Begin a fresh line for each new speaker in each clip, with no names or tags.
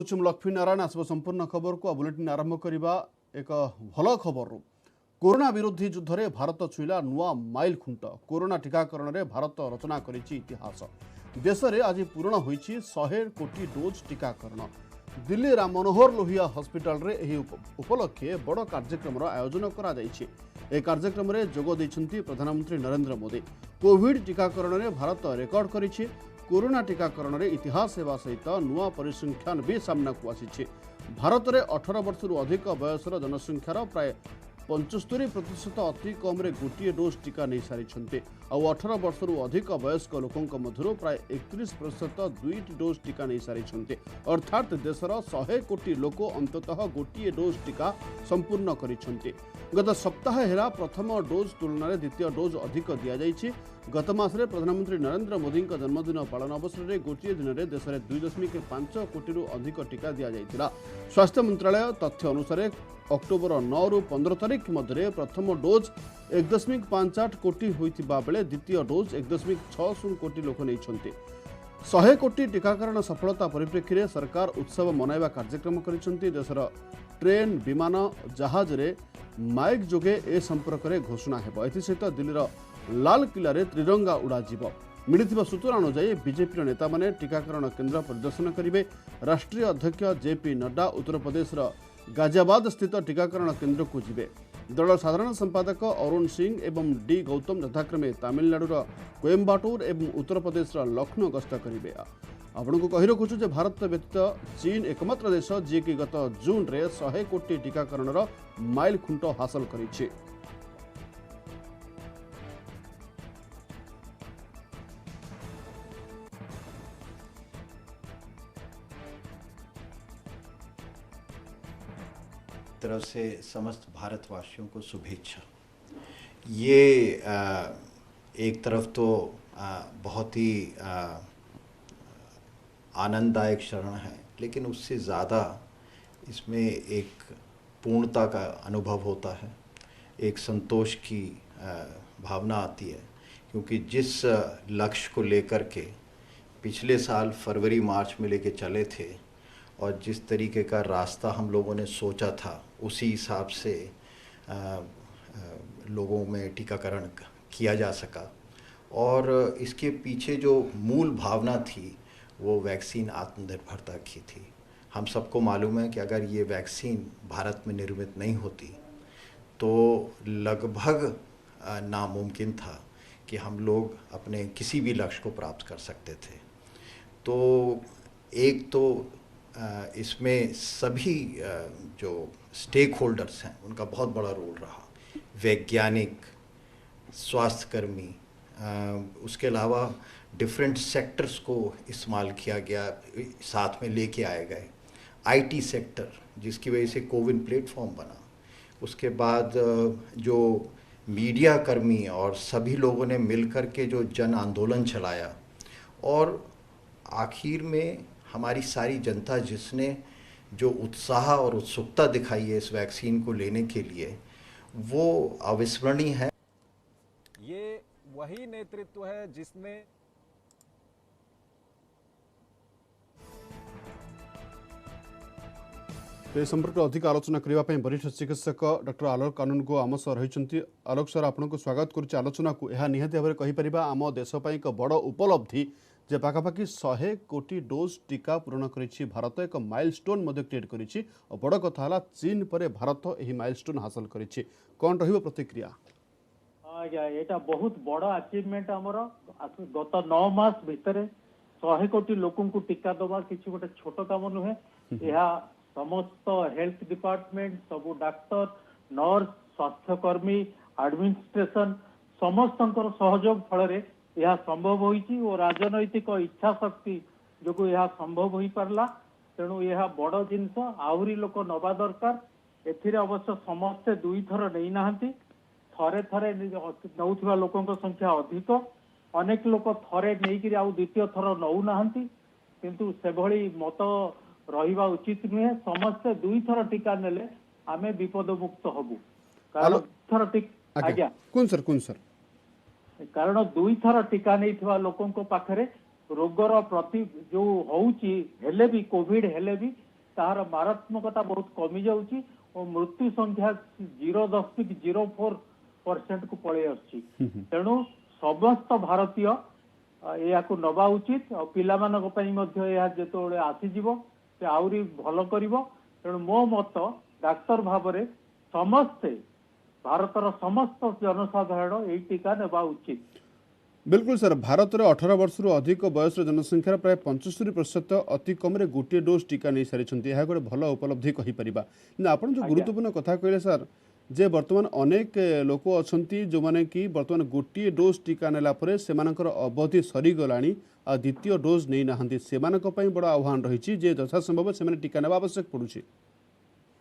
लक्ष्मी नारायण आसब संपूर्ण खबर को बुलेटिन आरंभ करने एक भल खबर कोरोना विरोधी युद्ध में भारत छुईला नुआ माइल खुंट कोरोना टीकाकरण में भारत रचना करिछि इतिहास देश में आज पूरण होइछि 100 कोटी डोज टीकाकरण दिल्ली राम मनोहर लोहिया हॉस्पिटल रे एही उपलक्षे बड़ कार्यक्रम आयोजन करा जाइछि। ए कार्यक्रम में जोग दैछन्ति प्रधानमंत्री नरेंद्र मोदी। कोविड टीकाकरण में भारत रेकर्ड करिछि। कोरोना टीकाकरण में इतिहास होगा सहित नुआ परिसंख्यान भी सामना को आसी। भारत में 18 वर्ष अधिक बयसर जनसंख्यार प्राय 75% अति कम गोटे डोज टीका नहीं सारी 18 वर्ष अधिक वयस्क लोकों मध्य प्राय 31% 2 डोज टीका नहीं सारी अर्थात देशर 100 कोटी लोक अंततः गोटे डोज टीका संपूर्ण करिसेंति। गत सप्ताह है प्रथम डोज तुलन में द्वितीय डोज अधिक दि जाइए। गत मासरे प्रधानमंत्री नरेंद्र मोदी जन्मदिन पालन अवसर में गोटे दिन में देश में 2.5 कोटी अधिक टीका दि जाइए। स्वास्थ्य मंत्रालय तथ्य अनुसार अक्टोबर 9 रु 15 तारीख मध्य प्रथम डोज 1.58 कोटी होइतिबा बेले द्वितीय डोज 1.60 कोटी लोक नहीं 100 कोटी टीकाकरण सफलता परिप्रेक्षी में सरकार उत्सव मनाइबा कार्यक्रम करिसेंति। देशर ट्रेन विमान जहाज रे माइक जोगे ए संपर्क में घोषणा हेब। एसहित दिल्लीर लाल किला रे त्रिरंगा उड़ाजिब। मिलिथिबा सूचना अनुसार बीजेपी नेता माने टीकाकरण केन्द्र परिदर्शन करेंगे। राष्ट्रीय अध्यक्ष जेपी नड्डा उत्तर प्रदेश गाजियाबाद स्थित टीकाकरण केन्द्र को जिबे। दल साधारण संपादक अरुण सिंह एवं डी गौतम यथाक्रमे तमिलनाडुर कोयम्बाटूर एवं उत्तर प्रदेश लखनऊ गस्त करेंगे। आपण को कही रखुछु जे भारत व्यतीत चीन एकमात्र देश जी कि गत जून रे 100 कोटी टीकाकरण माइल खुंट हासिल करिछि।
तरफ से समस्त भारतवासियों को शुभेच्छा। ये एक तरफ तो बहुत ही आनंददायक क्षण है, लेकिन उससे ज़्यादा इसमें एक पूर्णता का अनुभव होता है, एक संतोष की भावना आती है, क्योंकि जिस लक्ष्य को लेकर के पिछले साल फरवरी मार्च में लेके चले थे और जिस तरीके का रास्ता हम लोगों ने सोचा था उसी हिसाब से लोगों में टीकाकरण किया जा सका। और इसके पीछे जो मूल भावना थी वो वैक्सीन आत्मनिर्भरता की थी। हम सबको मालूम है कि अगर ये वैक्सीन भारत में निर्मित नहीं होती तो लगभग नामुमकिन था कि हम लोग अपने किसी भी लक्ष्य को प्राप्त कर सकते थे। तो एक तो इसमें सभी जो स्टेक होल्डर्स हैं उनका बहुत बड़ा रोल रहा। वैज्ञानिक, स्वास्थ्यकर्मी, उसके अलावा डिफरेंट सेक्टर्स को इस्तेमाल किया गया, साथ में लेके आए गए। आईटी सेक्टर, जिसकी वजह से कोविन प्लेटफॉर्म बना। उसके बाद जो मीडिया कर्मी और सभी लोगों ने मिलकर के जो जन आंदोलन चलाया, और आखिर में हमारी सारी जनता जिसने जो उत्साह और उत्सुकता दिखाई है इस वैक्सीन को लेने के लिए, वो अविस्मरणीय है।
ये वही नेतृत्व है जिसने
संपर्क अधिक आलोचना करने वरिष्ठ चिकित्सक डॉक्टर आलोक कानून को आम सह रही। आलोक सर, आपको स्वागत करुच्ची आलोचना को। यह निहाती भाव में कहीपर आम देश एक बड़ उपलब्धि जे पाखापाखि 100 कोटी डोज टीका पूरण करिछि भारत। एक माइलस्टोन क्रिएट करिछि और बड़ कथा है चीन पर भारत यह माइलस्टोन हासिल करिछि। कौन रहिबो प्रतिक्रिया?
एटा बहुत बड़ अचीवमेंट हमर। गत 9 मास भितर 100 कोटी लोकन को टीका दबा किछि गोटे छोट काम नुहे। यह समस्त हेल्थ डिपार्टमेंट, सबू डाक्टर, नर्स, स्वास्थ्यकर्मी, एडमिनिस्ट्रेशन समस्त सहयोग फल यह संभव होइछि और राजनैतिक इच्छा शक्ति जो यह संभव हो पारला। तेणु यह बड़ जिनस, आहरी लोक नवा दरकार। एथिरे अवश्य समस्ते 2 थर नहीं नाहंती, थरे थरे नौथिबा लोकों संख्या अधिक। अनेक लोक थरे नहीं आउ द्वितीय थर नौ नाहंती, किंतु सेभली मत रहिबा उचित नुहे। समस्ते 2 थर टीका नेले आमे विपद मुक्त हबु। कारण थर टीका आज्ञा
कोन सर
कारण 2 थर टीका नहीं लोकों पाखरे रोगर प्रति जो होउची हेले भी कोविड हेले भी तार मारात्मकता बहुत कमी जाउची और मृत्यु संख्या 0.04% को पड़े आछि तेणु समस्त भारतीय या नवा उचित और पिला मानक पई मध्य या जेतोळे आसी जीवो से आउरी भलो करिवो तेणु मो मत डाक्टर भाबरे समस्ते भारतर समस्त जनसाधारण एई टीका नेबा उचित।
बिल्कुल सर, भारत में 18 वर्ष अधिक बयस जनसंख्यार प्राय 75% अति कम गोटे डोज टीका नहीं सारी गोटे भल उपलब्धि कहीपर। आप जो गुरुत्वपूर्ण कथा कहले सर जे बर्तमान अनेक लोक अच्छा जो मैंने कि बर्तमान गोटे डोज टीका नेला परे सेमानकर अवधि सरीगला आ द्वितीय डोज नहीं नहांती सेमानक पई बड़ आह्वान रही यथा संभव से टीका नेबा आवश्यक पड़ुछि।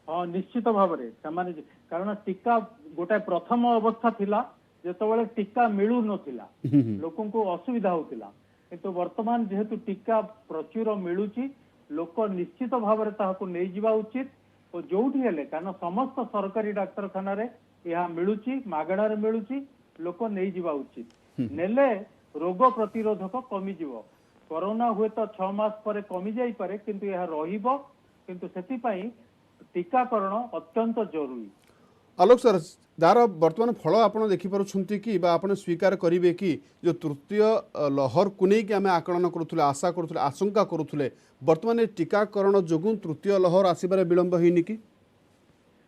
हाँ निश्चित भाव में कारण टीका गोटे प्रथम अवस्था थिला जेतबेले टीका मिलू नथिला लोकन को असुविधा होतिला किंतु वर्तमान जेहेतु टीका प्रचुर मिलुची लोक निश्चित भाव में ताहाको नै जिबा उचित और जोठी हेले कारण समस्त सरकारी डाक्तरखाना रे यह मिलुची मागणा रे मिलुची लोक नै जिबा उचित नेले रोग प्रतिरोधक कमी जीवो कोरोना हुए तो 6 मास पर कमी जाई पारे किंतु यह रहिबो किंतु सेति पई टीकाकरण अत्यंत जरूरी।
आलोक सर दार वर्तमान फल आप देखिपुं कि आप स्वीकार करेंगे कि जो तृतीय लहर को लेकिन आम आकलन करुले आशा करुले आशंका करुले वर्तमान टीकाकरण जो तृतीय लहर आसबार विलंब होनी कि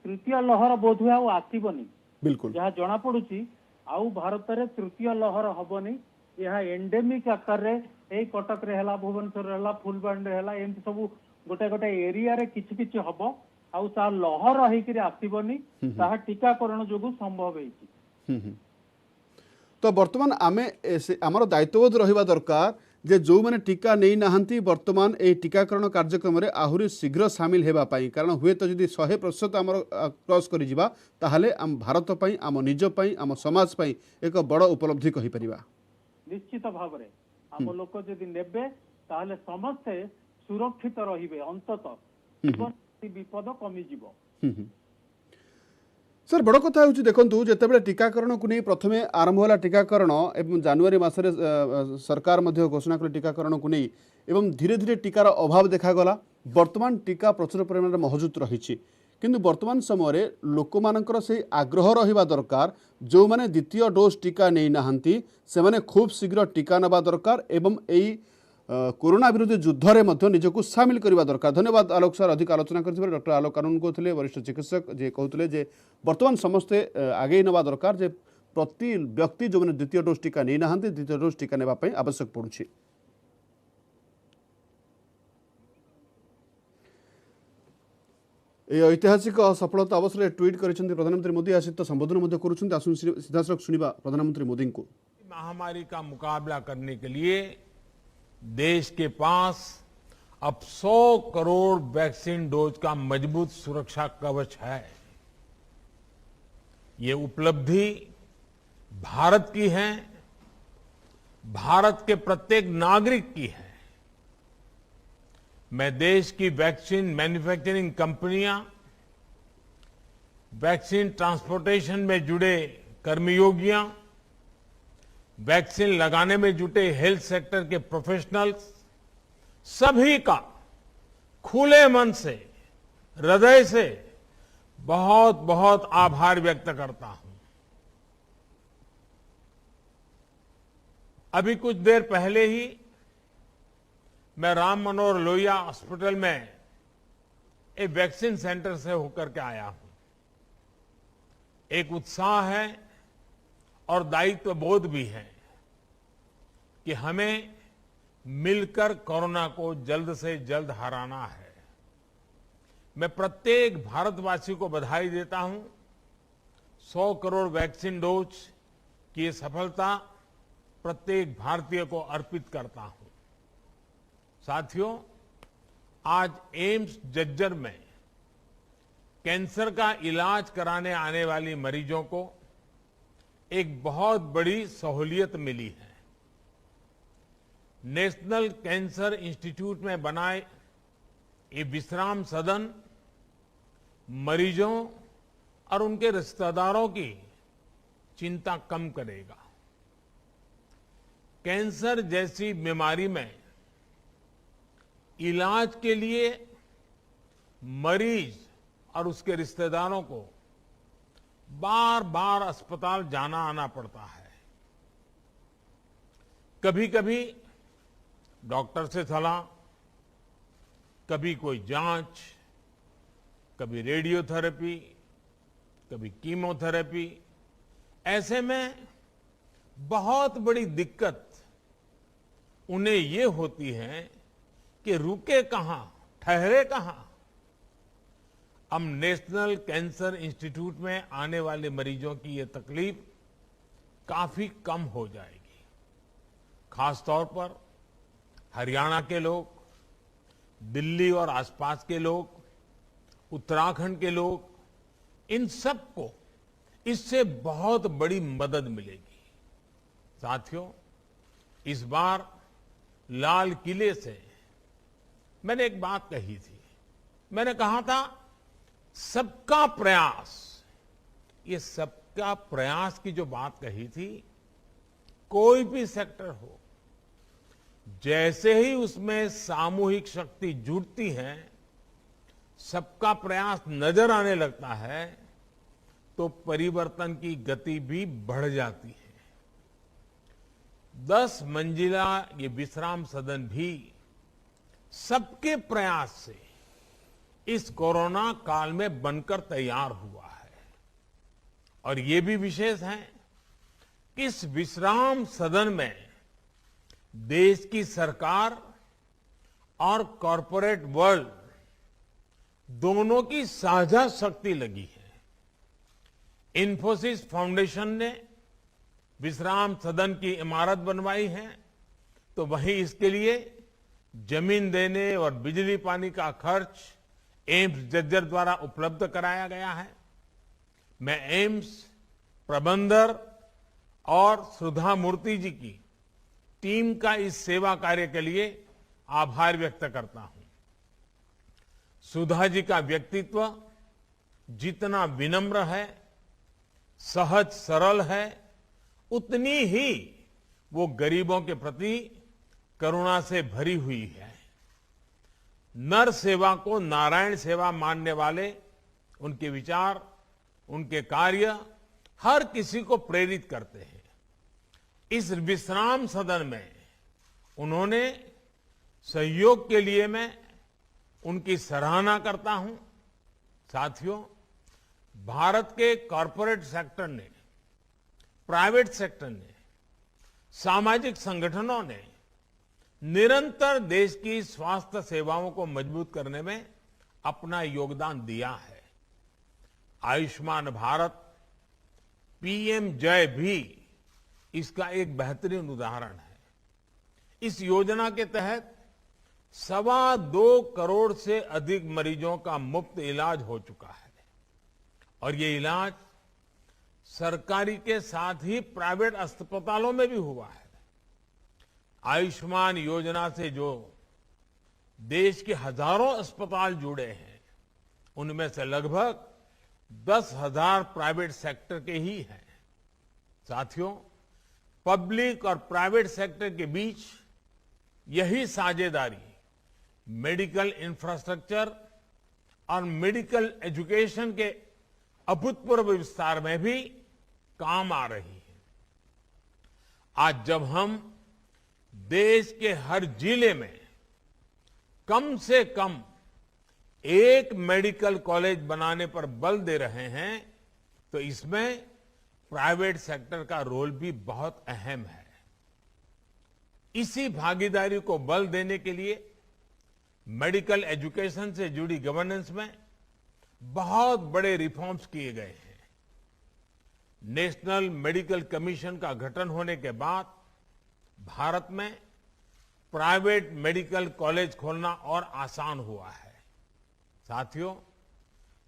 तृतीय लहर बोध हुए आसबनी
बिल्कुल
जहाँ जना पड़ुची आउ भारत में तृतीय लहर हबनी यह एंडेमिक आकार रे कटक रे हला भुवनेश्वर हला फुलबाणी हला एमती सब गोटे गोटे एरिया रे किछि किछि हबो आउ ता लहर होकर आसबनी ताहा टीकाकरण जो संभव है।
तो वर्तमान आमे आमर दायित्वबोध रहिबा दरकार जे जो मैंने टीका नहीं नहांती वर्तमान ए टीकाकरण कार्यक्रम रे आहुरी शीघ्र सामिल हेबा पाई कारण हुए तो जदि 100% आमर क्रॉस करि जिबा ताहले आम भारत पई आम निज पई आम समाज पई एक बड़ उपलब्धि कहि परिबा।
निश्चित भाव में आम लोक जदि नेबे ताहले समस्ते सुरक्षित रहिबे अंततः विपद कमी जीवो।
सर बड़ कथा हूँ देखूँ जितेबाला टीकाकरण को नहीं प्रथम आरंभ होला टीकाकरण एवं जनवरी मासरे सरकार मध्य घोषणा कले टीकाकरण को नहीं एवं धीरे धीरे टीकार अभाव देखागला वर्तमान टीका प्रचुर परिमाण में महजूद रही किंतु वर्तमान समय लोक मानकर से आग्रह रहिबा दरकार जो माने द्वितीय डोज टीका नहीं नहांती से माने खूब शीघ्र टीका नबा दरकार एवं एई कोरोना विरुद्ध युद्ध में निजक सामिल करने दरकार। धन्यवाद आलोक सर अधिक आलोचना करथिबार डॉक्टर आलोक कानून कहते वरिष्ठ चिकित्सक जे कहते जे वर्तमान समस्ते आगे नवा दरकार जे प्रति व्यक्ति जो मैंने द्वितीय डोज टीका नहीं नहांती द्वितीय डोज टीका नेबा पई आवश्यक पड़ुछि। ए ऐतिहासिक सफलता अवसर ट्वीट करिसेंति प्रधानमंत्री मोदी आ सहित संबोधन मध्य करुछन्ति आसुन सीधासख सुनिबा प्रधानमंत्री मोदी को।
महामारी का मुकाबला करने के लिए देश के पास अब 100 करोड़ वैक्सीन डोज का मजबूत सुरक्षा कवच है। ये उपलब्धि भारत की है, भारत के प्रत्येक नागरिक की है। मैं देश की वैक्सीन मैन्युफैक्चरिंग कंपनियां, वैक्सीन ट्रांसपोर्टेशन में जुड़े कर्मयोगियां, वैक्सीन लगाने में जुटे हेल्थ सेक्टर के प्रोफेशनल्स सभी का खुले मन से हृदय से बहुत बहुत आभार व्यक्त करता हूं। अभी कुछ देर पहले ही मैं राम मनोहर लोहिया हॉस्पिटल में एक वैक्सीन सेंटर से होकर के आया हूं। एक उत्साह है और दायित्व बोध भी है कि हमें मिलकर कोरोना को जल्द से जल्द हराना है। मैं प्रत्येक भारतवासी को बधाई देता हूं। 100 करोड़ वैक्सीन डोज की ये सफलता प्रत्येक भारतीय को अर्पित करता हूं। साथियों, आज एम्स जज्जर में कैंसर का इलाज कराने आने वाली मरीजों को एक बहुत बड़ी सहूलियत मिली है। नेशनल कैंसर इंस्टीट्यूट में बनाए ये विश्राम सदन मरीजों और उनके रिश्तेदारों की चिंता कम करेगा। कैंसर जैसी बीमारी में इलाज के लिए मरीज और उसके रिश्तेदारों को बार बार अस्पताल जाना आना पड़ता है। कभी कभी डॉक्टर से सलाह, कभी कोई जांच, कभी रेडियोथेरेपी, कभी कीमोथेरेपी। ऐसे में बहुत बड़ी दिक्कत उन्हें ये होती है कि रुके कहां, ठहरे कहां। अब नेशनल कैंसर इंस्टीट्यूट में आने वाले मरीजों की ये तकलीफ काफी कम हो जाएगी। खासतौर पर हरियाणा के लोग, दिल्ली और आसपास के लोग, उत्तराखंड के लोग, इन सबको इससे बहुत बड़ी मदद मिलेगी। साथियों, इस बार लाल किले से मैंने एक बात कही थी। मैंने कहा था सबका प्रयास। ये सबका प्रयास की जो बात कही थी, कोई भी सेक्टर हो, जैसे ही उसमें सामूहिक शक्ति जुड़ती है, सबका प्रयास नजर आने लगता है, तो परिवर्तन की गति भी बढ़ जाती है। 10 मंजिला ये विश्राम सदन भी सबके प्रयास से इस कोरोना काल में बनकर तैयार हुआ है। और ये भी विशेष है कि इस विश्राम सदन में देश की सरकार और कॉरपोरेट वर्ल्ड दोनों की साझा शक्ति लगी है। इन्फोसिस फाउंडेशन ने विश्राम सदन की इमारत बनवाई है, तो वहीं इसके लिए जमीन देने और बिजली पानी का खर्च एम्स जज्जर द्वारा उपलब्ध कराया गया है। मैं एम्स प्रबंधक और सुधा मूर्ति जी की टीम का इस सेवा कार्य के लिए आभार व्यक्त करता हूं। सुधा जी का व्यक्तित्व जितना विनम्र है, सहज सरल है, उतनी ही वो गरीबों के प्रति करुणा से भरी हुई है। नर सेवा को नारायण सेवा मानने वाले उनके विचार, उनके कार्य हर किसी को प्रेरित करते हैं। इस विश्राम सदन में उन्होंने सहयोग के लिए मैं उनकी सराहना करता हूं। साथियों, भारत के कॉरपोरेट सेक्टर ने, प्राइवेट सेक्टर ने, सामाजिक संगठनों ने निरंतर देश की स्वास्थ्य सेवाओं को मजबूत करने में अपना योगदान दिया है। आयुष्मान भारत, पीएम जय भी इसका एक बेहतरीन उदाहरण है। इस योजना के तहत 2.25 करोड़ से अधिक मरीजों का मुफ्त इलाज हो चुका है। और ये इलाज सरकारी के साथ ही प्राइवेट अस्पतालों में भी हुआ है। आयुष्मान योजना से जो देश के हजारों अस्पताल जुड़े हैं, उनमें से लगभग 10,000 प्राइवेट सेक्टर के ही हैं। साथियों, पब्लिक और प्राइवेट सेक्टर के बीच यही साझेदारी मेडिकल इंफ्रास्ट्रक्चर और मेडिकल एजुकेशन के अभूतपूर्व विस्तार में भी काम आ रही है। आज जब हम देश के हर जिले में कम से कम एक मेडिकल कॉलेज बनाने पर बल दे रहे हैं, तो इसमें प्राइवेट सेक्टर का रोल भी बहुत अहम है। इसी भागीदारी को बल देने के लिए मेडिकल एजुकेशन से जुड़ी गवर्नेंस में बहुत बड़े रिफॉर्म्स किए गए हैं। नेशनल मेडिकल कमीशन का गठन होने के बाद भारत में प्राइवेट मेडिकल कॉलेज खोलना और आसान हुआ है। साथियों,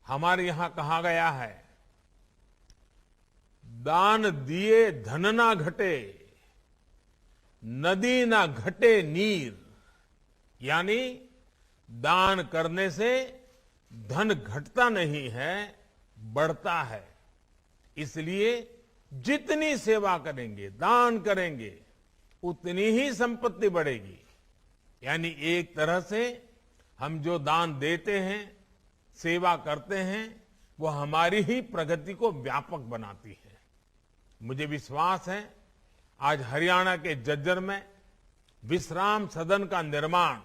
हमारे यहां कहा गया है, दान दिए धन ना घटे, नदी ना घटे नीर। यानी दान करने से धन घटता नहीं है, बढ़ता है। इसलिए जितनी सेवा करेंगे, दान करेंगे, उतनी ही संपत्ति बढ़ेगी। यानी एक तरह से हम जो दान देते हैं, सेवा करते हैं वो हमारी ही प्रगति को व्यापक बनाती है। मुझे विश्वास है आज हरियाणा के झज्जर में विश्राम सदन का निर्माण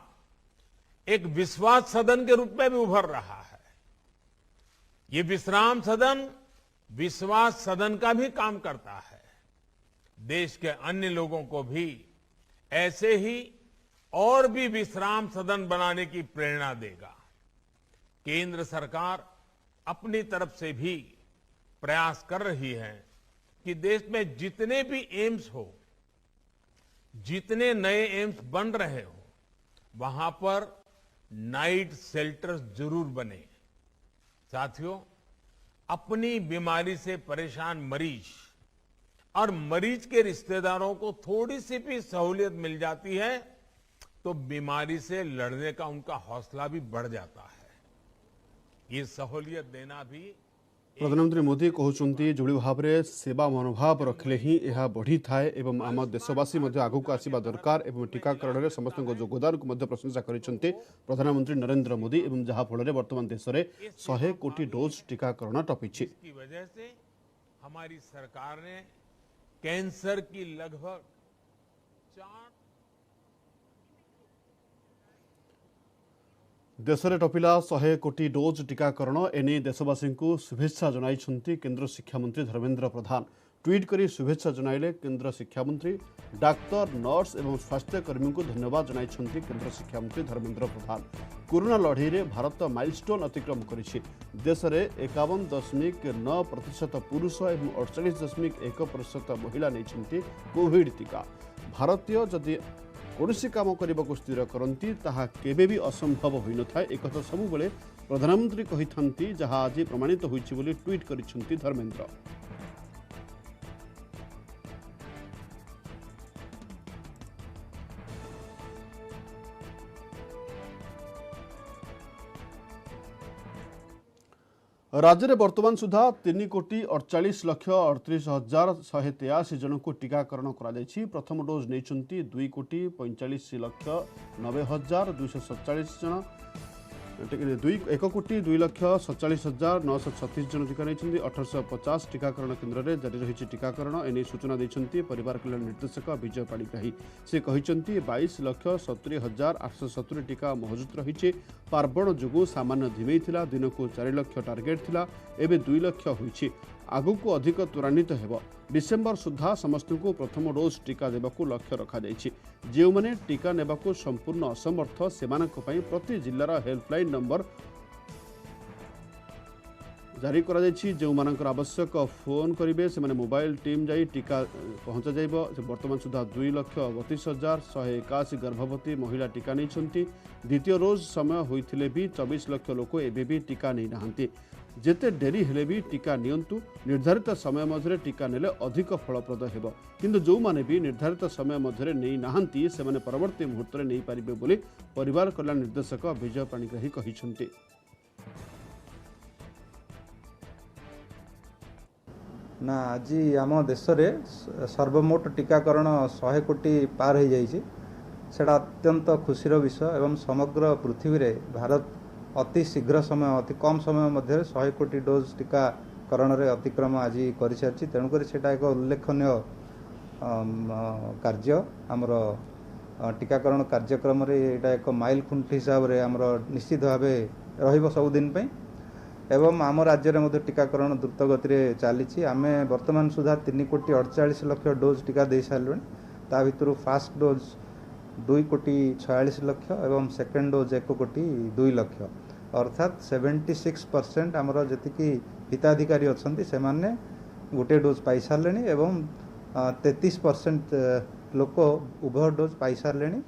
एक विश्वास सदन के रूप में भी उभर रहा है। ये विश्राम सदन विश्वास सदन का भी काम करता है। देश के अन्य लोगों को भी ऐसे ही और भी विश्राम सदन बनाने की प्रेरणा देगा। केंद्र सरकार अपनी तरफ से भी प्रयास कर रही है कि देश में जितने भी एम्स हो, जितने नए एम्स बन रहे हो, वहां पर नाइट शेल्टर्स जरूर बने। साथियों, अपनी बीमारी से परेशान मरीज और मरीज के रिश्तेदारों को थोड़ी सी भी सहूलियत मिल जाती है तो बीमारी से लड़ने का उनका हौसला भी बढ़ जाता है। ये सहूलियत देना भी
प्रधानमंत्री मोदी कहते जोड़ी भाव में सेवा मनोभाव रखिले ही यह बढ़ी थाए एवं आम देशवासी आगक आसवा दरकार एवं टीकाकरण में समस्त योगदान को प्रशंसा करते प्रधानमंत्री नरेंद्र मोदी एवं जहाँफल वर्तमान देश में 100 कोटी डोज टीकाकरण टपी।
इसकी वजह से हमारी सरकार ने कैंसर की लगभग 4
देश में टपिला 100 कोटी डोज टीकाकरण एने देशवासी को शुभेच्छा जनाई केंद्र शिक्षा मंत्री धर्मेंद्र प्रधान। ट्वीट करी शुभेच्छा जनाइले केंद्र शिक्षा मंत्री। डाक्तर, नर्स एवं स्वास्थ्यकर्मी को धन्यवाद जनाई केंद्र शिक्षा मंत्री धर्मेंद्र प्रधान। कोरोना लड़ई में भारत माइलस्टोन अतिक्रम करिछि। देश में 51.9% पुरुष एवं 48.1% महिला नहीं कोविड टीका। भारतीय जदि कौन काम करने को स्थिर करती ताहा केबे भी असंभव होई न थाए। एक सबुबले प्रधानमंत्री कही था जहाँ आज प्रमाणित होइछि बोली ट्वीट करिसेंति धर्मेंद्र। राज्य में वर्तमान सुधा 3,48,38,183 जन को टीकाकरण कर प्रथम डोज नहीं 2,45,90,247 जन 1,02,47,936 जन टीका नहीं 1850 टीकाकरण केन्द्र में जारी रही टीकाकरण एने सूचना देते परिवार कल्याण निर्देशक विजय पाणिग्राही। से कहते 22,70,870 टीका महजूद रही। पार्वण जो सामान्य धिमेई थिला, दिन को 4 लाख टार्गेट थिला, एबे 2 लाख होईछि। आगु को अधिक त्वरान्वित हेब। डिसेम्बर सुधा समस्त को प्रथम डोज टीका देबाकू लक्ष्य रखा जायछि। जे माने टीका नेबाकू संपूर्ण असमर्थ सेमानक पई प्रति जिल्लार हेल्पलाइन नंबर जारी करा जायछि। जे मानकर आवश्यक फोन करिवे से माने मोबाइल टीम जाई टीका पहुंचा जाइबो। वर्तमान सुधा 2,32,181 गर्भवती महिला टीका नहीं। द्वितीय डोज समय होइथिले भी 24 लाख लोक एबे भी टीका नहीं नाहंती। जेते डेरी हेले भी टीका नियंतु। निर्धारित समय मध्य टीका नेले अधिक फलप्रद हेबो। किंतु जो माने भी निर्धारित समय मध्य नहीं नाहंती से माने परवर्ती मुहूर्त में नहीं पारिबे बोली परिवार कल्याण निर्देशक विजय पाणिग्राही कहिसेंति।
ना आज आम देश में सर्वमोट टीकाकरण 100 कोटी पार हो जाइए। सेटा अत्यंत खुशीर विषय एवं समग्र पृथ्वी रे भारत अति शीघ्र समय अति कम समय मध्य 100 कोटी डोज टीकाकरण रे अतिक्रम आज कर सारी। तेणुक एक उल्लेखनीय कार्य आमर टीकाकरण कार्यक्रम रे एटा एक माइल खुंट हिसाब से आमर निश्चित भाव रहिबो सबुदिन पे। एवं आम राज्य में टीकाकरण द्रुत गति चली। आम वर्तमान सुधा 3,48,00,000 डोज टीका दे सारे। ता भितर फास्ट डोज 2,46,00,000 एवं सेकेंड डोज 1,02,00,000 अर्थात 76% आमर जी हिताधिकारी अच्छा से मैंने गोटे डोज पाई सारे एवं 33% लोक उभय डोज पाई सारे।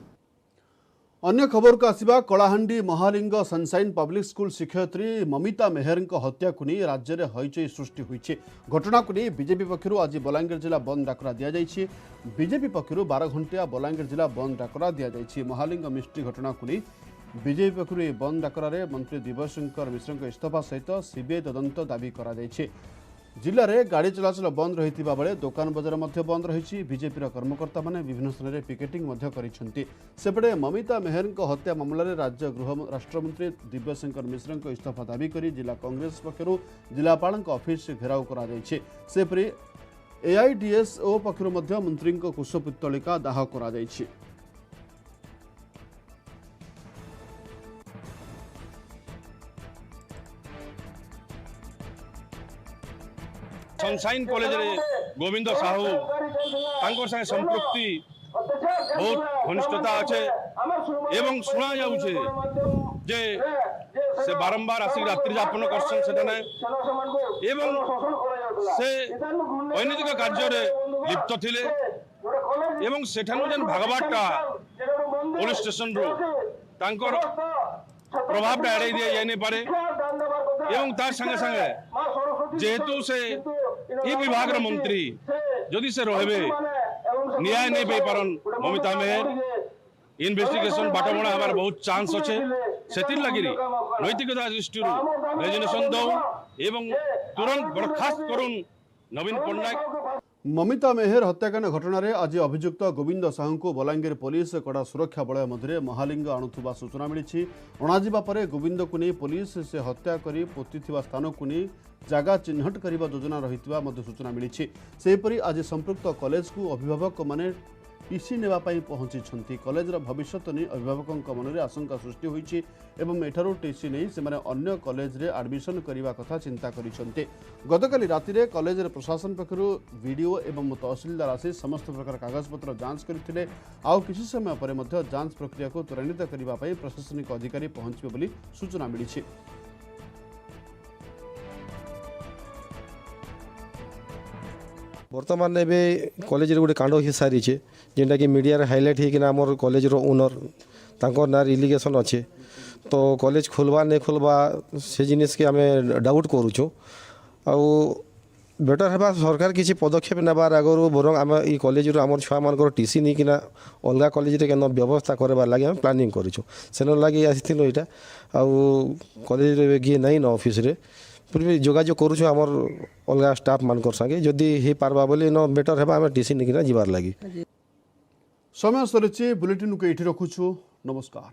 अन्य खबर को आसिबा Kalahandi Mahaling sunshine public school शिक्षयित्री ममिता मेहर हत्या को नहीं राज्य में हईचई सृष्टि होइछि। घटना को नहीं बीजेपी पक्षर आज बलांगीर जिला बंद डाकरा दि जाइछि। बीजेपी पक्षर 12 घंटिया बलांगीर जिला बंद डाकरा दि जाइछि। महालिंग मिस्ट्री घटना को नहीं बीजेपी पक्षर बंद डाकरा मंत्री दिव्यशंकर मिश्र इस्तीफा सहित सीबीआई तदंत दाबी करा जाइछि। जिले में गाड़ी चलाचल बंद रही बेले दुकान बजार मध्य बंद रही बीजेपी कर्मकर्ता मैंने विभिन्न स्थान में पिकेटिंग सेपटे ममिता मेहर हत्या मामलें राज्य गृह राष्ट्रमंत्री दिव्यशंकर मिश्र इस्तीफा दाबी कर जिला कांग्रेस पक्षर जिलापाल ऑफिस घेराव कर एआईडीएसओ पक्षर मंत्री कुशपुत्तलिका दाह कर
सनसाइन कॉलेज रे गोविंद साहू तांकर संगे संपृक्ति बहुत घनिष्ठता अच्छे एवं शुणा जाऊे जे से बारंबार आसिक रात्रि यापन करसन सेठाने एवं से अनैतिक कार्य रे लिप्त थिले एवं सेठानु जेन भागवाटा पुलिस स्टेशन रो तांकर प्रभाव एड़े दिया जाए नहीं पारे एवं तार संगे संगे जेहेतु से ये विभाग रो मंत्री जदि से रहबे न्याय नहीं पाई पारन ममिता मेहर इन्वेस्टिगेशन बाटबणा हमार बहुत चांस अच्छे से लगी नैतिकता दृष्टि रेजिग्नेशन दौ एवं तुरंत बर्खास्त करुन नवीन पट्टनायक।
ममिता मेहर हत्याकांड घटना रे आज अभियुक्त गोविंद साहू को बलांगीर पुलिस कड़ा सुरक्षा बलय मध्य महालिंग आणुवा सूचना मिली अणाजिबा परे गोविंद को नहीं पुलिस से हत्या कर पोती स्थान को नहीं जगह चिन्हट करने योजना रही सूचना मिली सेहीपरि आज संपृक्त कॉलेज को अभिभावक माने टीसी नेबापाई पहुंची कॉलेज भविष्य नहीं अभिभावकों मन में आशंका सृष्टि होईछि एवं एठारू टीसी नहीं से अन्य कॉलेज रे एडमिशन करने कथा चिंता करिसेंते। गतकाली राति कॉलेज रे प्रशासन पक्षर वीडियो एवं तहसीलदार आसी समस्त प्रकार कागजपत्र जांच करते आउ किसी समय पर जांच प्रक्रिया को त्वरान्वित करने प्रशासनिक अधिकारी पहुंचे बोली सूचना मिली।
बर्तमान एबे कॉलेज रे गोटे कांड हो सारी जेनटा कि मीडिया रे हाईलाइट होकिना आमर कॉलेज रो ओनर तांकर ना रिलिगेशन अच्छे तो कॉलेज खोलवा नहीं खोलवा से जिनिस के आमे डाउट करूछु आउ बेटर हेबा सरकार किसी पदक्षेप नेबार आगरू बरं आम ई कॉलेज रो आमर छुआ मानकर टीसी नहीं किना अलगा कॉलेज रे केन व्यवस्था करबार लागि हम प्लानिंग करूछु सेन लागि आसिथिलो इटा आउ कॉलेज रे गे नहीं न ऑफिस रे पूर्व जोगाजोग करूछु आमर अलगा स्टाफ मानकर संगे जदि हे पारबा बोले न बेटर हेबा आम टीसी नहीं किना जिबार लागि।
समय सरिछि बुलेटिन को एठी रखुछु। नमस्कार।